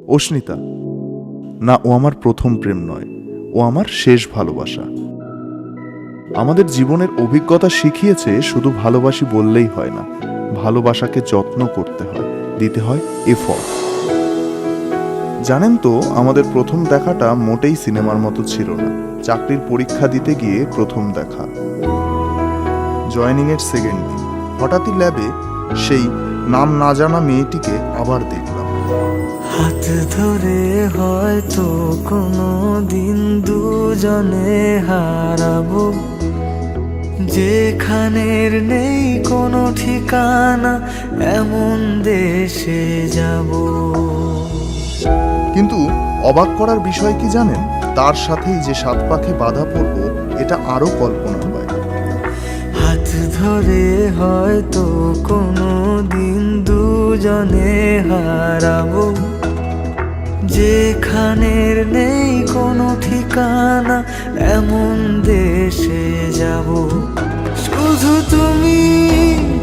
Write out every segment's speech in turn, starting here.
অস্মিতা না, ও আমার প্রথম প্রেম নয়, ও আমার শেষ ভালোবাসা। আমাদের জীবনের অভিজ্ঞতা শিখিয়েছে শুধু ভালোবাসি বললেই হয় না, ভালোবাসাকে যত্ন করতে হয়, দিতে হয় এফর্ট। জানেন তো, আমাদের প্রথম দেখাটা মোটেই সিনেমার মতো ছিল না। চাকরির পরীক্ষা দিতে গিয়ে প্রথম দেখা, জয়েনিংয়ের সেকেন্ড দিন, হঠাৎই ল্যাবে সেই নাম না জানা মেয়েটিকে আবার দেখলাম। হাত ধরে হয়তো কোনো দিন দুজনে হারাবো, যেখানের নেই কোনো ঠিকানা, এমন দেশে যাব। কিন্তু অবাক করার বিষয় কি জানেন, তার সাথেই যে সাত পাখে বাধা পড়ব, এটা আরো কল্পনার বাইরে। হাত ধরে হয়তো কোনো দিন দুজনে হারাবো, যেখানের নেই কোনো ঠিকানা, এমন দেশে যাব। শুধু তুমি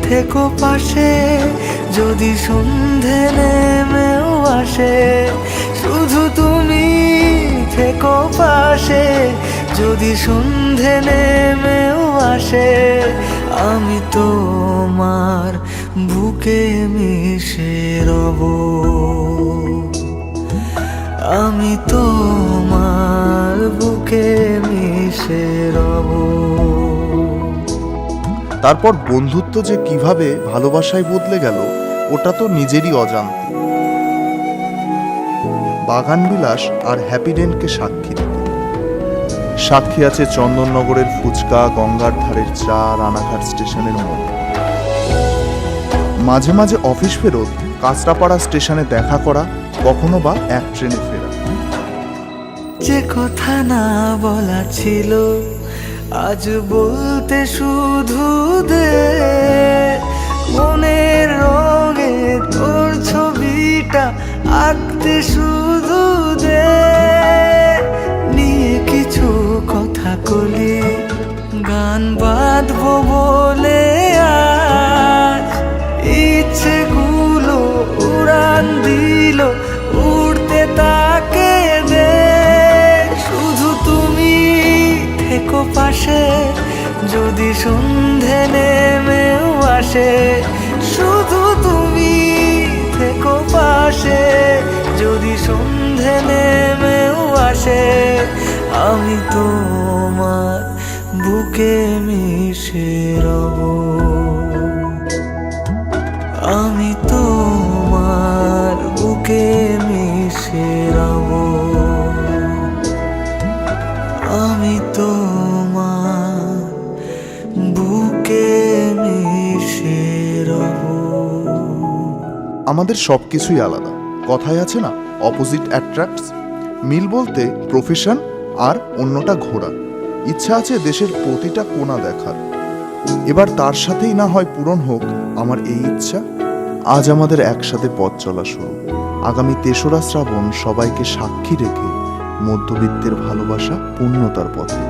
থেকো পাশে, যদি সন্ধে নেমেও আসে। শুধু তুমি থেকো পাশে, যদি সন্ধে নেমেও আসে। আমি তোমার বুকে মিশে রব, আমি তোমার বুকে মিশে রব। তারপর বন্ধুত্ব যে কিভাবে ভালোবাসায় বদলে গেল, ওটা তো নিজেরই অজান্তে। বাগানবিলাস আর হ্যাপিডেন্টকে সাক্ষী রেখে। সাক্ষী আছে চন্দননগরের ফুচকা, গঙ্গার ধারের চা, রানাঘাট স্টেশনের মোড়। মাঝে মাঝে অফিস ফেরত কাঁচরাপাড়া স্টেশনে দেখা করা, কখনো বা এক ট্রেনে ফেরা। যে কথা না বলা ছিল, আজ বলতে শুধু দে। মনের রঙে তোর ছবিটা আঁকতে শুধু দে। নিয়ে কিছু কথা কলি, গান বাঁধবো বলে আজ। ইচ্ছেগুলো উড়ান দিল, উড়তে তাকে দে। শুধু তুমি থেকো পাশে, যদি সন্ধে নেমেও আসে। শুধু তুমি থেকো পাশে, যদি সন্ধে নেমেও আসে। আমি তোমার বুকে মিশে রব, আমি তোমার বুকে মিশে রব, আমি তোমার বুকে মিশে রব। আমাদের সবকিছুই আলাদা। কথায় আছে না, অপোজিট অ্যাট্রাক্টস। মিল বলতে প্রফেশন, আর অন্যটা ঘোরা। ইচ্ছা আছে দেশের প্রতিটা কোণা দেখার। এবার তার সাথেই না হয় পূরণ হোক আমার এই ইচ্ছা। আজ আমাদের একসাথে পথ চলা শুরু। আগামী 3রা শ্রাবণ সবাইকে সাক্ষী রেখে মধ্যবিত্তের ভালোবাসা পূর্ণতার পথে।